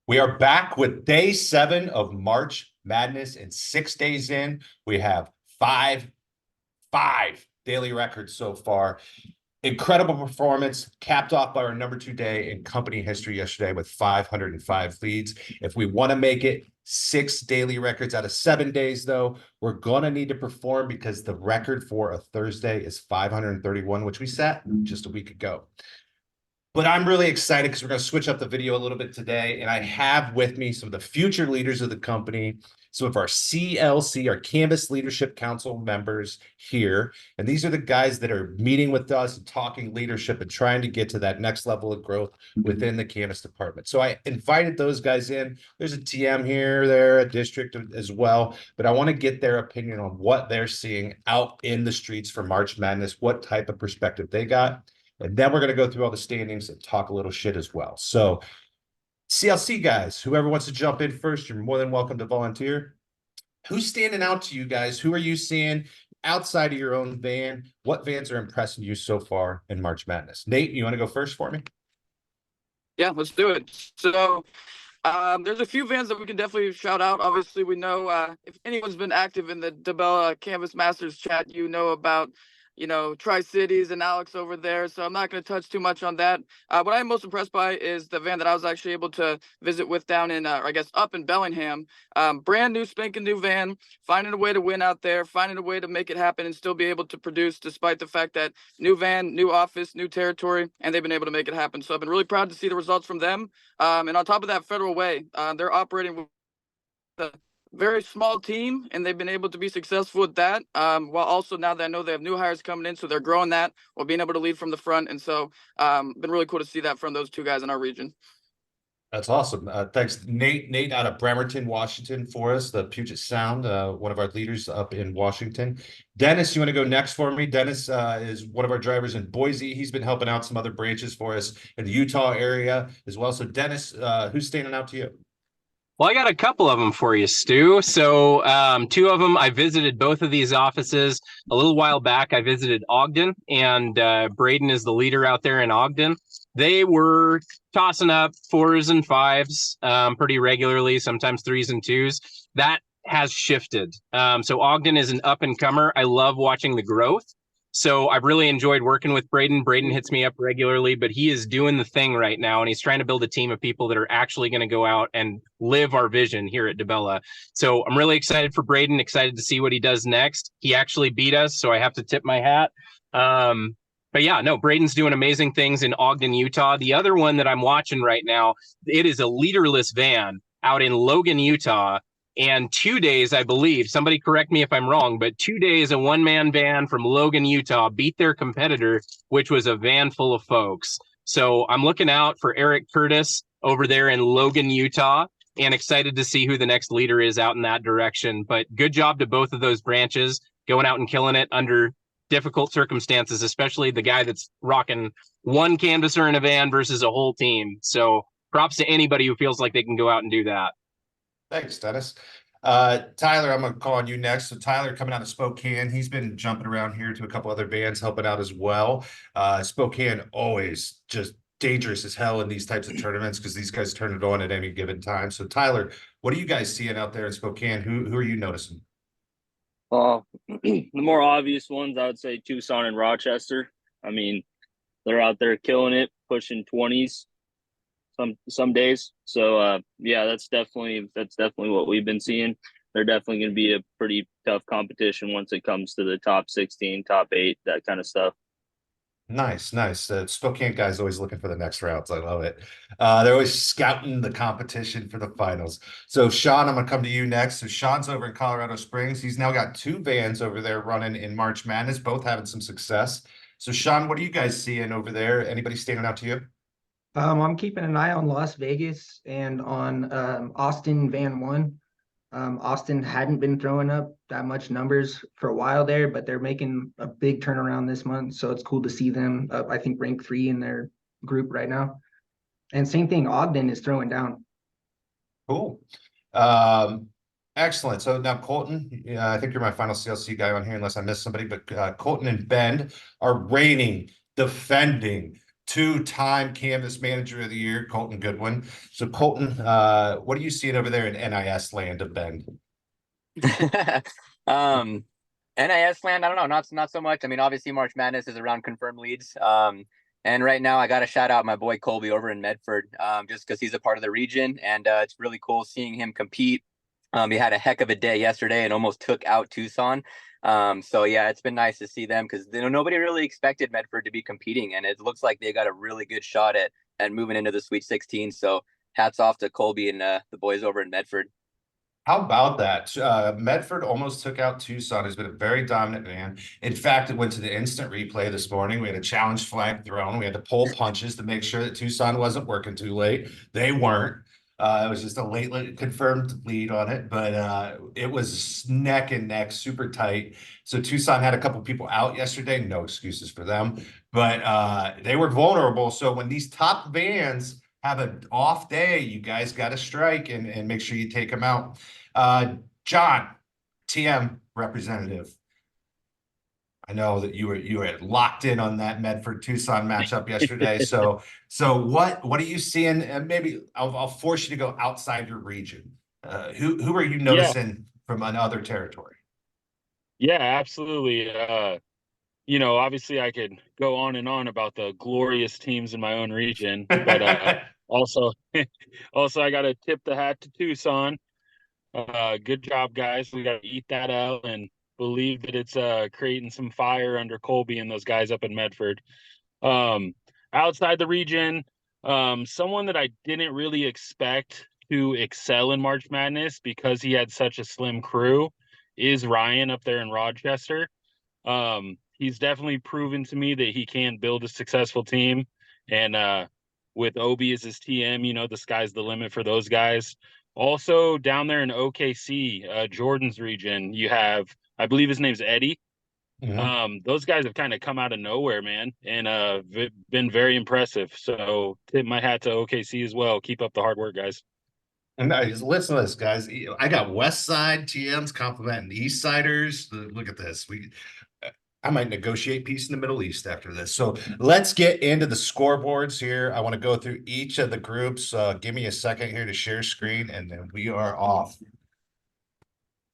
We are back with day 7 of March Madness, and 6 days in, we have five daily records so far. Incredible performance, capped off by our number 2 day in company history yesterday with 505 leads. If we want to make it 6 daily records out of 7 days, though, we're going to need to perform because the record for a Thursday is 531, which we set just a week ago. But I'm really excited because we're going to switch up the video a little bit today. And I have with me some of the future leaders of the company, some of our CLC, our Canvas Leadership Council members here. And these are the guys that are meeting with us and talking leadership and trying to get to that next level of growth within the Canvas department. So I invited those guys in. There's a TM here, there, a district as well. But I want to get their opinion on what they're seeing out in the streets for March Madness, what type of perspective they got. And then we're going to go through all the standings and talk a little shit as well. So CLC guys, whoever wants to jump in first, you're more than welcome to volunteer. Who's standing out to you guys? Who are you seeing outside of your own van? What vans are impressing you so far in March Madness? Nate, you want to go first for me? Yeah, let's do it. So there's a few vans that we can definitely shout out. Obviously, we know if anyone's been active in the DeBella Canvas Masters chat, you know about Tri-Cities and Alex over there. So I'm not going to touch too much on that. What I'm most impressed by is the van that I was actually able to visit with down in, up in Bellingham. Brand new, spanking new van, finding a way to win out there, finding a way to make it happen and still be able to produce despite the fact that new van, new office, new territory, and they've been able to make it happen. So I've been really proud to see the results from them. And on top of that, Federal Way, they're operating with the very small team, and they've been able to be successful with that. While also now that I know they have new hires coming in, so they're growing that while being able to lead from the front. And so been really cool to see that from those two guys in our region. That's awesome. Thanks, Nate. Nate out of Bremerton, Washington for us, the Puget Sound, one of our leaders up in Washington. Dennis, you want to go next for me? Dennis is one of our drivers in Boise. He's been helping out some other branches for us in the Utah area as well. So Dennis, who's standing out to you? Well, I got a couple of them for you, Stu. So two of them, I visited both of these offices a little while back. I visited Ogden, and Braden is the leader out there in Ogden. They were tossing up 4s and 5s pretty regularly, sometimes 3s and 2s. That has shifted. So Ogden is an up-and-comer. I love watching the growth. So I've really enjoyed working with Braden. Braden hits me up regularly, but he is doing the thing right now, and he's trying to build a team of people that are actually going to go out and live our vision here at DeBella. So I'm really excited for Braden, excited to see what he does next. He actually beat us, so I have to tip my hat. But yeah, no, Braden's doing amazing things in Ogden, Utah. The other one that I'm watching right now, it is a leaderless van out in Logan, Utah. And 2 days, I believe, somebody correct me if I'm wrong, but 2 days, a one-man van from Logan, Utah beat their competitor, which was a van full of folks. So I'm looking out for Eric Curtis over there in Logan, Utah, and excited to see who the next leader is out in that direction. But good job to both of those branches, going out and killing it under difficult circumstances, especially the guy that's rocking one canvasser in a van versus a whole team. So props to anybody who feels like they can go out and do that. Thanks, Dennis. Tyler, I'm going to call on you next. So Tyler coming out of Spokane, he's been jumping around here to a couple other bands helping out as well. Spokane always just dangerous as hell in these types of tournaments because these guys turn it on at any given time. So Tyler, what are you guys seeing out there in Spokane? Who are you noticing? The more obvious ones, I would say Tucson and Rochester. I mean, they're out there killing it, pushing 20s some days. So yeah, that's definitely what we've been seeing. They're definitely going to be a pretty tough competition once it comes to the top 16, top 8, that kind of stuff. Nice. Spokane guys always looking for the next rounds. I love it. They're always scouting the competition for the finals. So Sean, I'm gonna come to you next. So Sean's over in Colorado Springs. He's now got 2 vans over there running in March Madness, both having some success. So Sean, what are you guys seeing over there? Anybody standing out to you? I'm keeping an eye on Las Vegas and on Austin Van 1. Austin hadn't been throwing up that much numbers for a while there, but they're making a big turnaround this month. So it's cool to see them up, I think, rank 3 in their group right now. And same thing, Ogden is throwing down. Cool. Excellent. So now Colton, I think you're my final CLC guy on here unless I missed somebody, but Colton and Bend are reigning, defending two-time Canvas Manager of the Year, Colton Goodwin. So Colton, what are you seeing over there in NIS land of Bend? um NIS land, I don't know, not so much. I mean, obviously March Madness is around confirmed leads. And right now I got to shout out my boy Colby over in Medford, just because he's a part of the region, and it's really cool seeing him compete. He had a heck of a day yesterday and almost took out Tucson. So yeah, it's been nice to see them, because nobody really expected Medford to be competing, and it looks like they got a really good shot at moving into the Sweet 16. So hats off to Colby and the boys over in Medford. How about that? Medford almost took out Tucson. He's been a very dominant man. In fact, it went to the instant replay this morning. We had a challenge flag thrown. We had to pull punches to make sure that Tucson wasn't working too late. They weren't. It was just a late confirmed lead on it, but it was neck and neck, super tight. So Tucson had a couple people out yesterday. No excuses for them, but they were vulnerable. So when these top bands have an off day, you guys got to strike and make sure you take them out. John, TM representative. I know that you were locked in on that Medford Tucson matchup yesterday. So what are you seeing? And maybe I'll force you to go outside your region. Who are you noticing from another territory? Yeah, absolutely. Obviously I could go on and on about the glorious teams in my own region, but also I got to tip the hat to Tucson. Good job, guys. We got to eat that out and believe that it's creating some fire under Colby and those guys up in Medford. Outside the region, someone that I didn't really expect to excel in March Madness because he had such a slim crew is Ryan up there in Rochester. He's definitely proven to me that he can build a successful team, and with Obi as his TM, the sky's the limit for those guys. Also down there in OKC, Jordan's region, you have, I believe his name's Eddie. Mm-hmm. Those guys have kind of come out of nowhere, man, and been very impressive. So tip my hat to OKC as well. Keep up the hard work, guys. And listen to this, guys. I got West Side TMs complimenting East Siders. Look at this. I might negotiate peace in the Middle East after this. So let's get into the scoreboards here. I want to go through each of the groups. Give me a second here to share screen, and then we are off.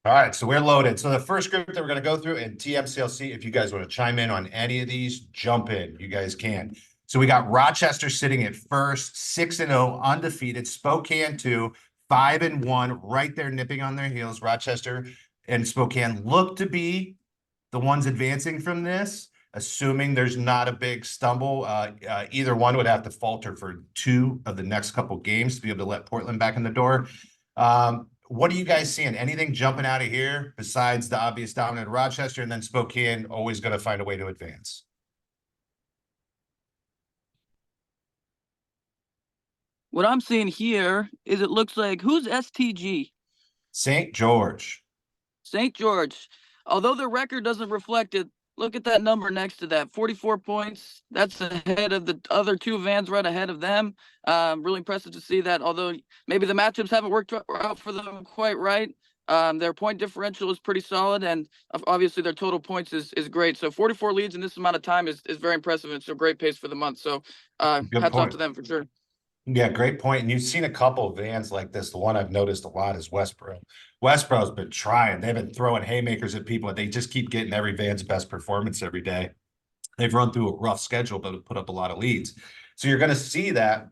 All right, so we're loaded. So the first group that we're going to go through, and TMCLC, if you guys want to chime in on any of these, jump in. You guys can. So we got Rochester sitting at first, 6-0, undefeated. Spokane 2, 5-1, right there nipping on their heels. Rochester and Spokane look to be the ones advancing from this, assuming there's not a big stumble. Either one would have to falter for 2 of the next couple games to be able to let Portland back in the door. What are you guys seeing? Anything jumping out of here besides the obvious dominant Rochester, and then Spokane always going to find a way to advance? What I'm seeing here is it looks like, who's STG? St. George. St. George. Although the record doesn't reflect it, look at that number next to that, 44 points. That's ahead of the other 2 vans right ahead of them. Really impressive to see that, although maybe the matchups haven't worked out for them quite right. Their point differential is pretty solid, and obviously their total points is great. So 44 leads in this amount of time is very impressive, and it's a great pace for the month. So hats off to them for sure. Yeah, great point. And you've seen a couple of vans like this. The one I've noticed a lot is Westboro. Westboro's been trying. They've been throwing haymakers at people. They just keep getting every van's best performance every day. They've run through a rough schedule, but have put up a lot of leads. So you're going to see that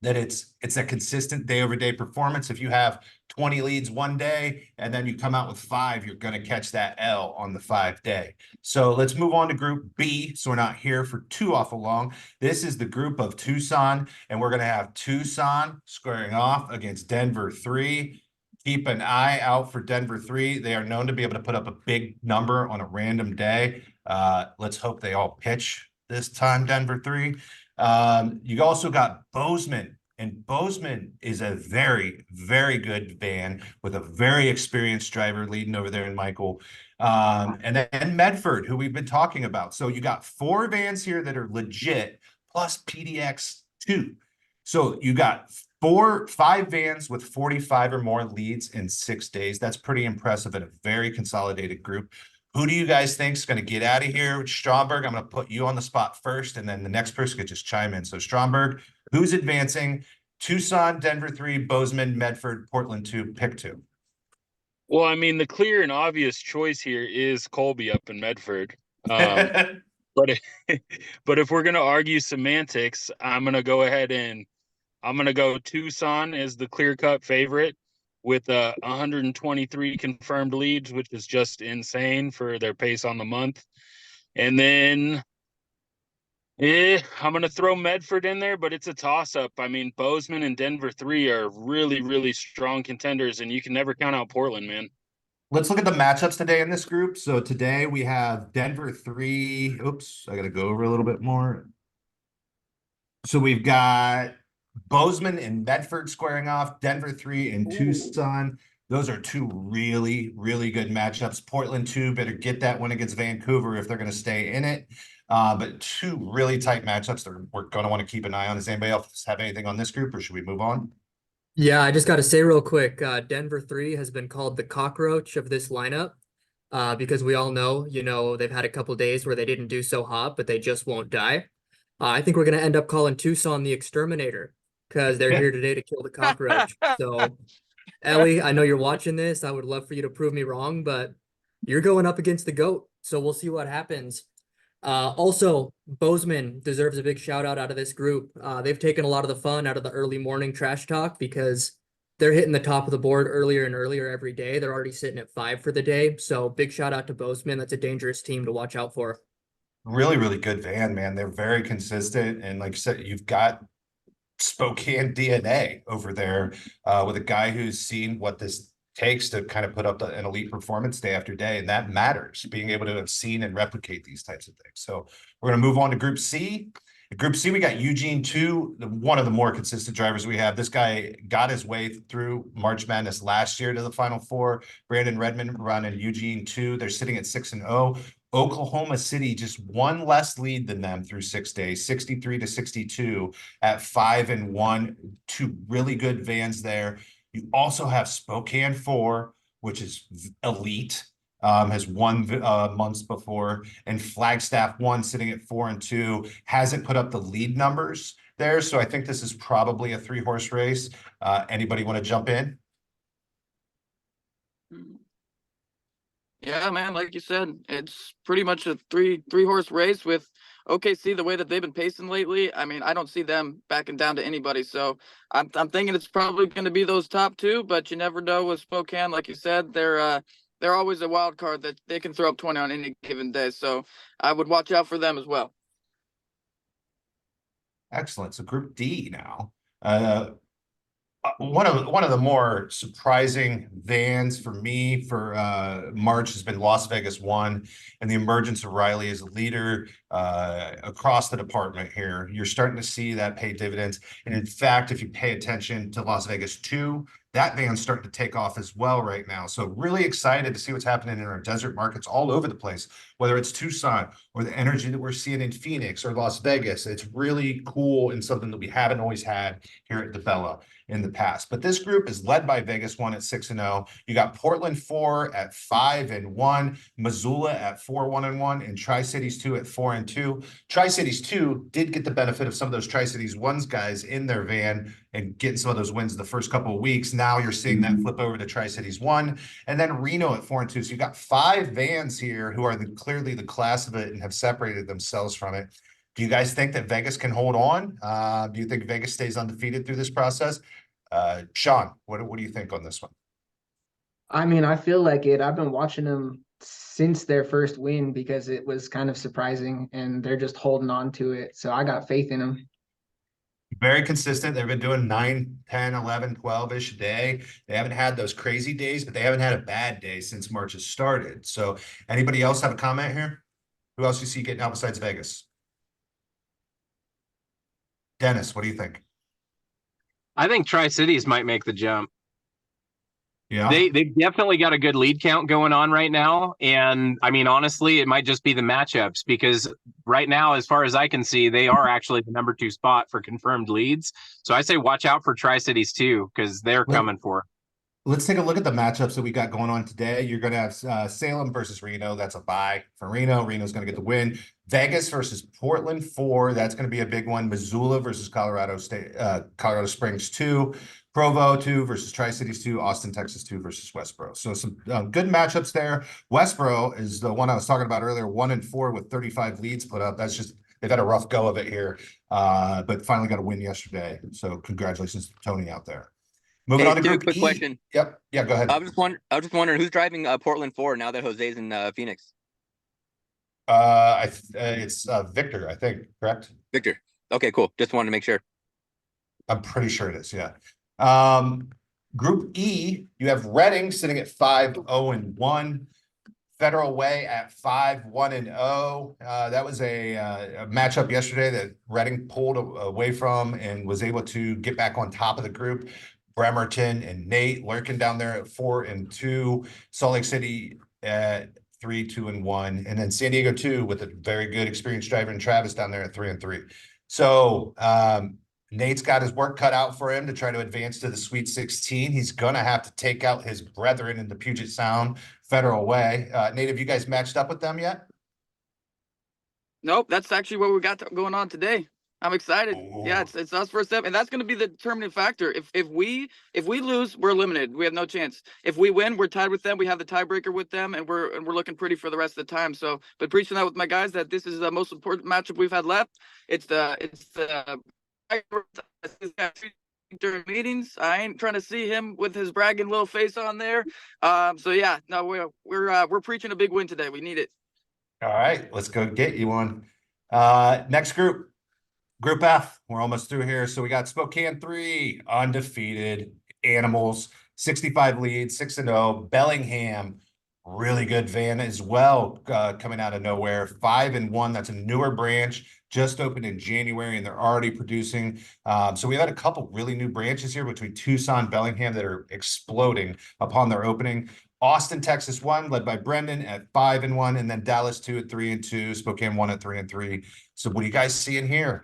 it's a consistent day over day performance. If you have 20 leads one day and then you come out with 5, you're going to catch that L on the 5 day. So let's move on to Group B. So we're not here for too awful long. This is the group of Tucson, and we're going to have Tucson squaring off against Denver 3. Keep an eye out for Denver 3. They are known to be able to put up a big number on a random day. Let's hope they all pitch this time, Denver 3. You also got Bozeman, and Bozeman is a very, very good van with a very experienced driver leading over there in Michael. And then Medford, who we've been talking about. So you got 4 vans here that are legit, plus PDX 2. So you got 5 vans with 45 or more leads in 6 days. That's pretty impressive in a very consolidated group. Who do you guys think is going to get out of here? Stromberg, I'm going to put you on the spot first, and then the next person could just chime in. So Stromberg, who's advancing? Tucson, Denver 3, Bozeman, Medford, Portland 2, pick 2. Well, I mean, the clear and obvious choice here is Colby up in Medford. But if we're gonna argue semantics, I'm gonna go ahead and I'm gonna go Tucson as the clear-cut favorite with 123 confirmed leads, which is just insane for their pace on the month. And then I'm gonna throw Medford in there, but it's a toss-up. I mean, Bozeman and Denver 3 are really, really strong contenders, and you can never count out Portland, man. Let's look at the matchups today in this group. So today we have Denver 3. Oops, I got to go over a little bit more. So we've got Bozeman and Medford squaring off, Denver 3 and Tucson. Those are two really, really good matchups. Portland 2 better get that one against Vancouver if they're going to stay in it. But two really tight matchups that we're going to want to keep an eye on. Does anybody else have anything on this group, or should we move on? Yeah, I just got to say real quick, Denver 3 has been called the cockroach of this lineup because we all know, they've had a couple days where they didn't do so hot, but they just won't die. I think we're going to end up calling Tucson the exterminator because they're here today to kill the cockroach. So, Ellie, I know you're watching this. I would love for you to prove me wrong, but you're going up against the GOAT. So we'll see what happens. Also, Bozeman deserves a big shout out of this group. They've taken a lot of the fun out of the early morning trash talk because they're hitting the top of the board earlier and earlier every day. They're already sitting at 5 for the day. So big shout out to Bozeman. That's a dangerous team to watch out for. Really, really good van, man. They're very consistent. And like you said, you've got Spokane DNA over there with a guy who's seen what this takes to kind of put up an elite performance day after day. And that matters, being able to have seen and replicate these types of things. So we're going to move on to Group C. In Group C, we got Eugene 2, one of the more consistent drivers we have. This guy got his way through March Madness last year to the Final Four. Brandon Redmond running Eugene 2. They're sitting at 6-0. Oklahoma City just one less lead than them through 6 days, 63-62 at 5-1. Two really good vans there. You also have Spokane 4, which is elite, has won months before, and Flagstaff 1 sitting at 4-2, hasn't put up the lead numbers there. So I think this is probably a 3-horse race. Anybody want to jump in? Yeah, man, like you said, it's pretty much a three-horse race with OKC the way that they've been pacing lately. I mean, I don't see them backing down to anybody. So I'm thinking it's probably going to be those top two, but you never know with Spokane. Like you said, they're always a wild card that they can throw up 20 on any given day. So I would watch out for them as well. Excellent. So Group D now. One of the more surprising vans for me for March has been Las Vegas 1 and the emergence of Riley as a leader across the department here. You're starting to see that pay dividends. And in fact, if you pay attention to Las Vegas 2, that van's starting to take off as well right now. So really excited to see what's happening in our desert markets all over the place, whether it's Tucson or the energy that we're seeing in Phoenix or Las Vegas. It's really cool and something that we haven't always had here at DeBella in the past. But this group is led by Vegas 1 at 6-0. You got Portland 4 at 5-1, Missoula at 4-1-1, and Tri-Cities 2 at 4-2. Tri-Cities 2 did get the benefit of some of those Tri-Cities 1s guys in their van and getting some of those wins the first couple of weeks. Now you're seeing that flip over to Tri-Cities 1, and then Reno at 4-2. So you got 5 vans here who are clearly the class of it and have separated themselves from it. Do you guys think that Vegas can hold on? Do you think Vegas stays undefeated through this process? Sean, what do you think on this one? I mean, I feel like it. I've been watching them since their first win because it was kind of surprising and they're just holding on to it. So I got faith in them. Very consistent. They've been doing 9, 10, 11, 12-ish a day. They haven't had those crazy days, but they haven't had a bad day since March has started. So anybody else have a comment here? Who else you see getting out besides Vegas? Dennis, what do you think? I think Tri-Cities might make the jump. Yeah, They've definitely got a good lead count going on right now. And I mean, honestly, it might just be the matchups because right now, as far as I can see, they are actually the number 2 spot for confirmed leads. So I say watch out for Tri-Cities too, because they're coming for it. let's take a look at the matchups that we got going on today. You're going to have Salem versus Reno. That's a bye for Reno. Reno's going to get the win. Vegas versus Portland 4. That's going to be a big one. Missoula versus Colorado Springs 2. Provo 2 versus Tri-Cities 2. Austin, Texas 2 versus Westboro. So some good matchups there. Westboro is the one I was talking about earlier, 1-4 with 35 leads put up. That's just, they've had a rough go of it here, but finally got a win yesterday. So congratulations to Tony out there. Moving Hey, on to Stu, Group quick E. question. Yep. Yeah, go ahead. I was just wondering who's driving Portland 4 now that Jose's in Phoenix. It's Victor, I think, correct? Victor. Okay, cool. Just wanted to make sure. I'm pretty sure it is, yeah. Group E, you have Reading sitting at 5-0-1. Federal Way at 5-1-0. That was a matchup yesterday that Reading pulled away from and was able to get back on top of the group. Bremerton and Nate lurking down there at 4-2. Salt Lake City at 3-2-1, and then San Diego 2 with a very good experienced driver and Travis down there at 3-3. So Nate's got his work cut out for him to try to advance to the Sweet 16. He's gonna have to take out his brethren in the Puget Sound Federal Way. Nate, have you guys matched up with them yet? Nope, that's actually what we got going on today. I'm excited. Yeah, it's us for a step, and that's going to be the determining factor. If we lose, we're eliminated. We have no chance. If we win, we're tied with them. We have the tiebreaker with them, and we're looking pretty for the rest of the time. So, but preaching that with my guys that this is the most important matchup we've had left. It's the during meetings. I ain't trying to see him with his bragging little face on there. So yeah, no, we're preaching a big win today. We need it. All right, let's go get you one. Next group. Group F, we're almost through here. So we got Spokane 3, undefeated, Animals, 65 leads, 6-0, Bellingham, really good van as well, coming out of nowhere, 5-1. That's a newer branch, just opened in January, and they're already producing. So we've had a couple really new branches here between Tucson, Bellingham that are exploding upon their opening. Austin, Texas 1, led by Brendan at 5-1, and then Dallas 2 at 3-2, Spokane 1 at 3-3. So what do you guys see in here?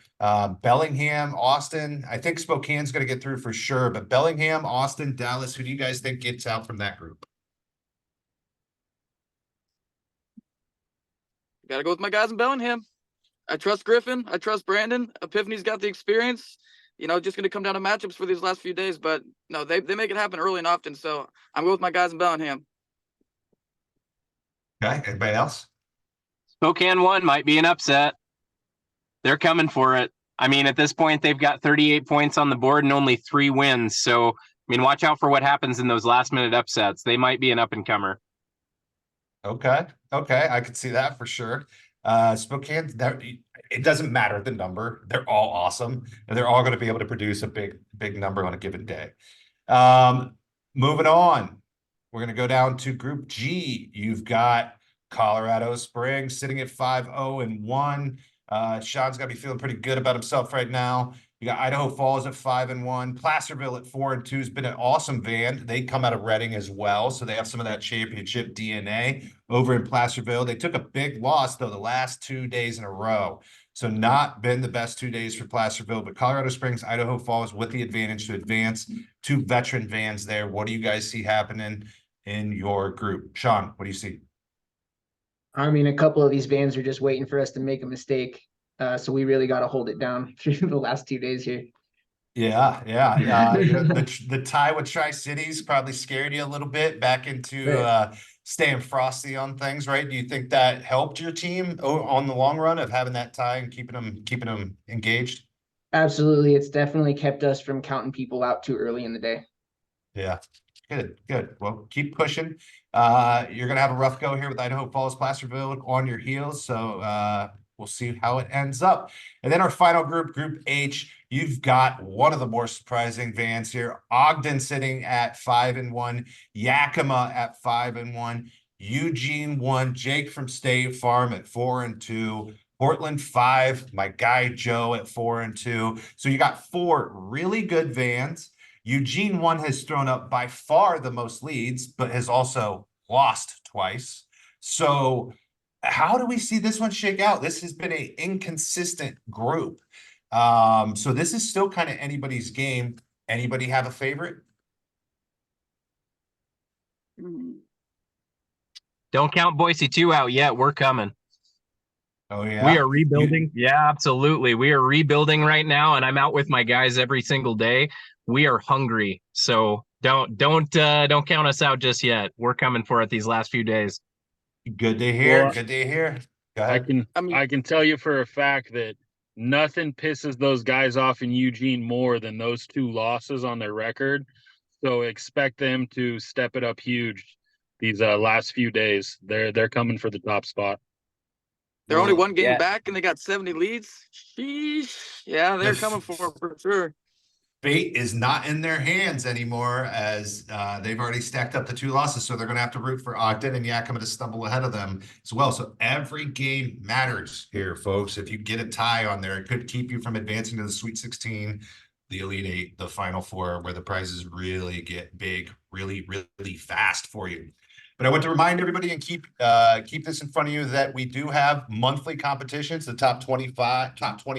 Bellingham, Austin. I think Spokane's going to get through for sure, but Bellingham, Austin, Dallas. Who do you guys think gets out from that group? Got to go with my guys in Bellingham. I trust Griffin. I trust Brandon. Epiphany's got the experience. You know, just going to come down to matchups for these last few days, but no, they make it happen early and often. So I'm going with my guys in Bellingham. Okay, anybody else? Spokane 1 might be an upset. They're coming for it. I mean, at this point, they've got 38 points on the board and only 3 wins. So, I mean, watch out for what happens in those last-minute upsets. They might be an up-and-comer. Okay, I could see that for sure. Spokane, it doesn't matter the number. They're all awesome, and they're all going to be able to produce a big number on a given day. Moving on, we're going to go down to Group G. You've got Colorado Springs sitting at 5-0-1. Sean's got to be feeling pretty good about himself right now. You got Idaho Falls at 5-1. Placerville at 4-2 has been an awesome van. They come out of Reading as well, so they have some of that championship DNA over in Placerville. They took a big loss, though, the last 2 days in a row. So not been the best 2 days for Placerville, but Colorado Springs, Idaho Falls with the advantage to advance. 2 veteran vans there. What do you guys see happening in your group? Sean, what do you see? I mean, a couple of these vans are just waiting for us to make a mistake. So we really got to hold it down through the last 2 days here. Yeah. The tie with Tri-Cities probably scared you a little bit back into staying frosty on things, right? Do you think that helped your team on the long run of having that tie and keeping them engaged? Absolutely. It's definitely kept us from counting people out too early in the day. Yeah. Good. Well, keep pushing. You're going to have a rough go here with Idaho Falls, Placerville on your heels. So we'll see how it ends up. And then our final group, Group H, you've got one of the more surprising vans here. Ogden sitting at 5-1, Yakima at 5-1, Eugene 1, Jake from State Farm at 4-2, Portland 5, my guy Joe at 4-2. So you got 4 really good vans. Eugene 1 has thrown up by far the most leads, but has also lost twice. So how do we see this one shake out? This has been an inconsistent group. So this is still kind of anybody's game. Anybody have a favorite? Don't count Boise 2 out yet. We're coming. Oh yeah. We are rebuilding. Yeah, absolutely. We are rebuilding right now, and I'm out with my guys every single day. We are hungry, so don't count us out just yet. We're coming for it these last few days. Good to hear. Well, Good to hear. Go I ahead. I can tell you for a fact that nothing pisses those guys off in Eugene more than those 2 losses on their record. So expect them to step it up huge these last few days. They're coming for the top spot. They're only Well, 1 game yeah. back and they got 70 leads. Sheesh. Yeah, they're coming for it for sure. Fate is not in their hands anymore, as they've already stacked up the 2 losses, so they're going to have to root for Ogden and Yakima to stumble ahead of them as well. So every game matters here, folks. If you get a tie on there, it could keep you from advancing to the Sweet 16, the Elite 8, the Final 4, where the prizes really get big, really, really fast for you. But I want to remind everybody and keep this in front of you that we do have monthly competitions. The top 20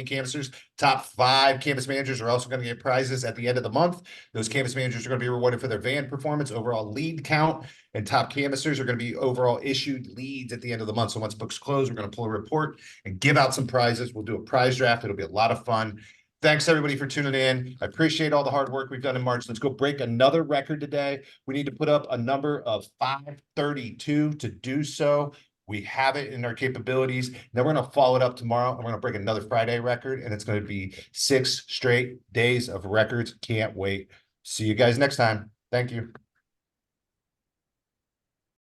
canvassers, top 5 campus managers are also going to get prizes at the end of the month. Those campus managers are going to be rewarded for their van performance, overall lead count, and top canvassers are going to be overall issued leads at the end of the month. So once books close, we're going to pull a report and give out some prizes. We'll do a prize draft. It'll be a lot of fun. Thanks everybody for tuning in. I appreciate all the hard work we've done in March. Let's go break another record today. We need to put up a number of 532 to do so. We have it in our capabilities. Then we're going to follow it up tomorrow and we're going to break another Friday record, and it's going to be 6 straight days of records. Can't wait. See you guys next time. Thank you.